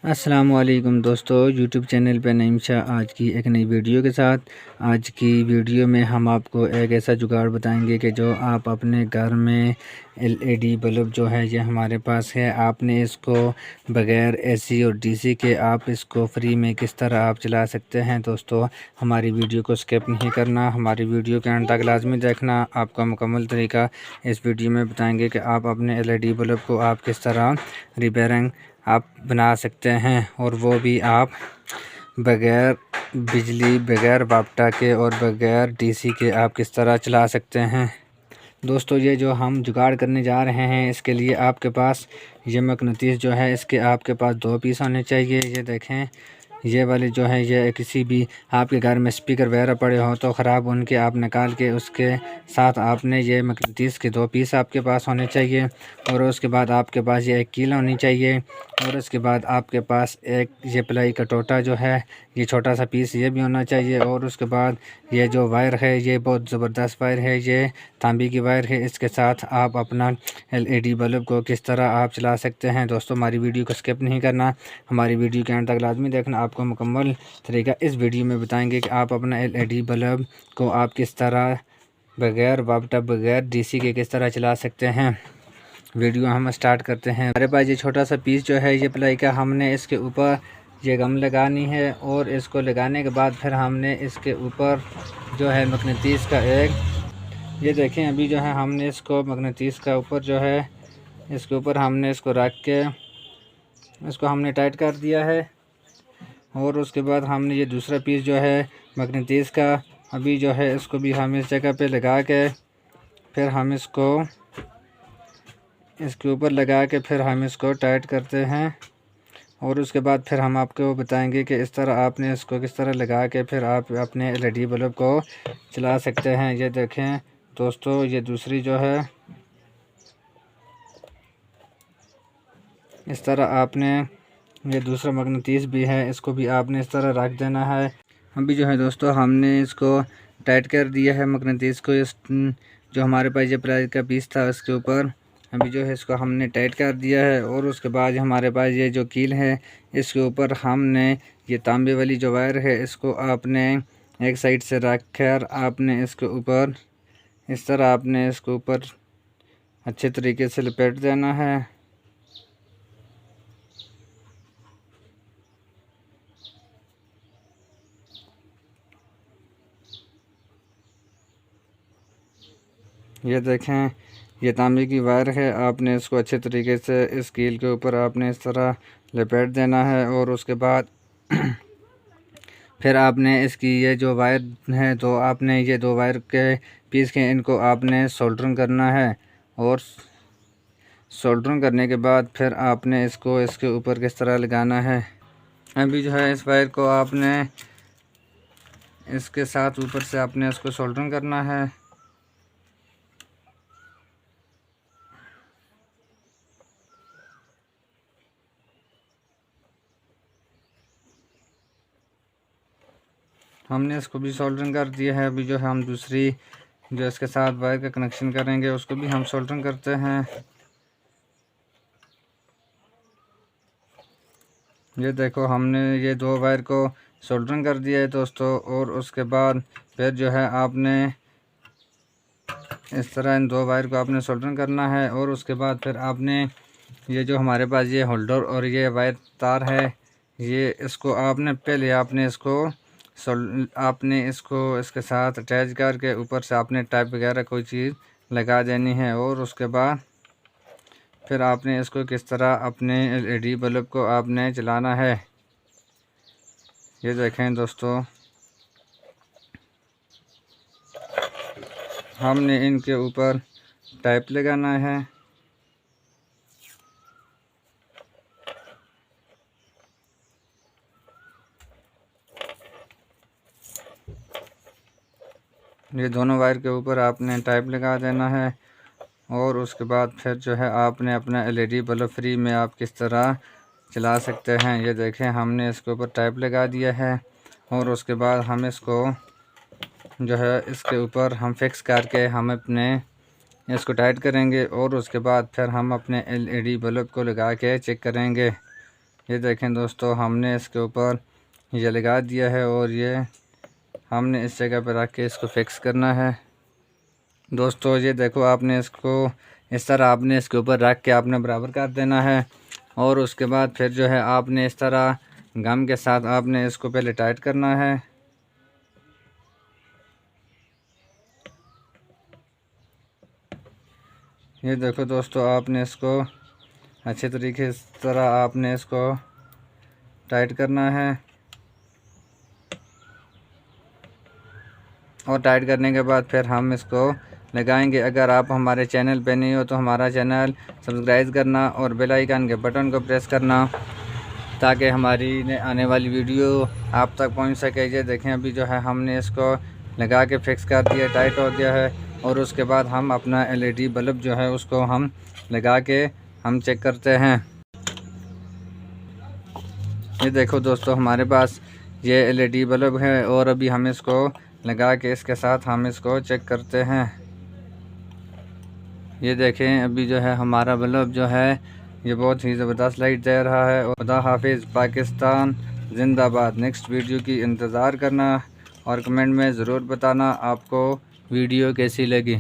अस्सलामुअलैकुम दोस्तों, YouTube channel पे नईम शाह आज की एक नई वीडियो के साथ। आज की वीडियो में हम आपको एक ऐसा जुगाड़ बताएंगे कि जो आप अपने घर में एलईडी बल्ब जो है ये हमारे पास है, आपने इसको बग़ैर एसी और डीसी के आप इसको फ्री में किस तरह आप चला सकते हैं। दोस्तों, हमारी वीडियो को स्किप नहीं करना, हमारी वीडियो के अंत तक लाजमी देखना। आपका मुकम्मल तरीका इस वीडियो में बताएंगे कि आप अपने एलईडी बल्ब को आप किस तरह रिपेयरिंग आप बना सकते हैं, और वो भी आप बग़ैर बिजली, बग़ैर बाप्टा के और बग़ैर डीसी के आप किस तरह चला सकते हैं। दोस्तों, ये जो हम जुगाड़ करने जा रहे हैं, इसके लिए आपके पास ये मकनातीस जो है, इसके आपके पास 2 पीस होने चाहिए। ये देखें, ये वाले जो है ये किसी भी आपके घर में स्पीकर वगैरह पड़े हों तो ख़राब, उनके आप निकाल के उसके साथ आपने ये मकनातीस के 2 पीस आपके पास होने चाहिए। और उसके बाद आपके पास ये एक कील होनी चाहिए। और उसके बाद आपके पास एक ये प्लाई का टोटा जो है, ये छोटा सा पीस ये भी होना चाहिए। और उसके बाद ये जो वायर है ये बहुत ज़बरदस्त वायर है, ये तांबे की वायर है। इसके साथ आप अपना एलईडी बल्ब को किस तरह आप चला सकते हैं। दोस्तों, हमारी वीडियो को स्किप नहीं करना, हमारी वीडियो के अंत तक लाजमी देखना। आपको मुकम्मल तरीका इस वीडियो में बताएंगे कि आप अपना एलईडी बल्ब को आप किस तरह बग़ैर बाप्टा, बग़ैर डीसी के किस तरह चला सकते हैं। वीडियो हम स्टार्ट करते हैं। हमारे पास ये छोटा सा पीस जो है ये प्लाई का, हमने इसके ऊपर ये गम लगानी है। और इसको लगाने के बाद फिर हमने इसके ऊपर जो है मकनातीस का एक, ये देखें अभी जो है हमने इसको मकनातीस का ऊपर जो है इसके ऊपर हमने इसको रख के इसको हमने टाइट कर दिया है। और उसके बाद हमने ये दूसरा पीस जो है मकनातीस का, अभी जो है इसको भी हम इस जगह पे लगा के फिर हम इसको इसके ऊपर लगा के फिर हम इसको टाइट करते हैं। और उसके बाद फिर हम आपको बताएंगे कि इस तरह आपने इसको किस तरह लगा के फिर आप अपने एलईडी बल्ब को चला सकते हैं। ये देखें दोस्तों, ये दूसरी जो है इस तरह आपने, ये दूसरा मकनातीस भी है, इसको भी आपने इस तरह रख देना है। अभी जो है दोस्तों हमने इसको टाइट कर दिया है मकनातीस को, इस जो हमारे पास ये प्लाई का पीस था उसके ऊपर अभी जो है इसको हमने टाइट कर दिया है। और उसके बाद हमारे पास ये जो कील है इसके ऊपर हमने ये तांबे वाली जो वायर है इसको आपने एक साइड से रख कर आपने इसके ऊपर इस तरह आपने इसके ऊपर अच्छे तरीके से लपेट देना है। ये देखें, ये तांबे की वायर है, आपने इसको अच्छे तरीके से इस कील के ऊपर आपने इस तरह लपेट देना है। और उसके बाद फिर आपने इसकी ये जो वायर है तो आपने ये 2 वायर के पीस के इनको आपने सोल्डरिंग करना है। और सोल्डरिंग करने के बाद फिर आपने इसको इसके ऊपर किस तरह लगाना है। अभी जो है इस वायर को आपने इसके साथ ऊपर से आपने इसको सोल्डरिंग करना है। हमने इसको भी सोल्डरिंग कर दिया है। अभी जो है हम दूसरी जो इसके साथ वायर का कनेक्शन करेंगे उसको भी हम सोल्डरिंग करते हैं। ये देखो, हमने ये 2 वायर को सोल्डरिंग कर दिया है दोस्तों। और उसके बाद फिर जो है आपने इस तरह इन 2 वायर को आपने सोल्डरिंग करना है। और उसके बाद फिर आपने ये जो हमारे पास ये होल्डर और ये वायर तार है, ये इसको आपने पहले आपने इसको आपने इसको इसके साथ अटैच करके ऊपर से आपने टाइप वगैरह कोई चीज़ लगा देनी है। और उसके बाद फिर आपने इसको किस तरह अपने एलईडी बल्ब को आपने चलाना है। ये देखें दोस्तों, हमने इनके ऊपर टाइप लगाना है। ये दोनों वायर के ऊपर आपने टाइप लगा देना है। और उसके बाद फिर जो है आपने अपना एलईडी बल्ब फ्री में आप किस तरह चला सकते हैं। ये देखें, हमने इसके ऊपर टाइप लगा दिया है। और उसके बाद हम इसको जो है इसके ऊपर हम फिक्स करके हम अपने इसको टाइट करेंगे। और उसके बाद फिर हम अपने एलईडी बल्ब को लगा के चेक करेंगे। ये देखें दोस्तों, हमने इसके ऊपर ये लगा दिया है और ये हमने इस जगह पर रख के इसको फिक्स करना है। दोस्तों ये देखो, आपने इसको इस तरह आपने इसके ऊपर रख के आपने बराबर कर देना है और उसके बाद फिर जो है आपने इस तरह गम के साथ आपने इसको पहले टाइट करना है। ये देखो दोस्तों, आपने इसको अच्छे तरीके से इस तरह आपने इसको टाइट करना है और टाइट करने के बाद फिर हम इसको लगाएंगे। अगर आप हमारे चैनल पे नहीं हो तो हमारा चैनल सब्सक्राइब करना और बेल आइकन के बटन को प्रेस करना ताकि हमारी आने वाली वीडियो आप तक पहुंच सके। ये देखें, अभी जो है हमने इसको लगा के फिक्स कर दिया, टाइट हो गया है और उसके बाद हम अपना LED बल्ब जो है उसको हम लगा के हम चेक करते हैं। ये देखो दोस्तों, हमारे पास ये LED बल्ब है और अभी हम इसको लगा के इसके साथ हम इसको चेक करते हैं। ये देखें, अभी जो है हमारा बल्ब जो है ये बहुत ही ज़बरदस्त लाइट दे रहा है। और खुदा हाफिज़, पाकिस्तान जिंदाबाद। नेक्स्ट वीडियो की इंतज़ार करना और कमेंट में ज़रूर बताना आपको वीडियो कैसी लगी।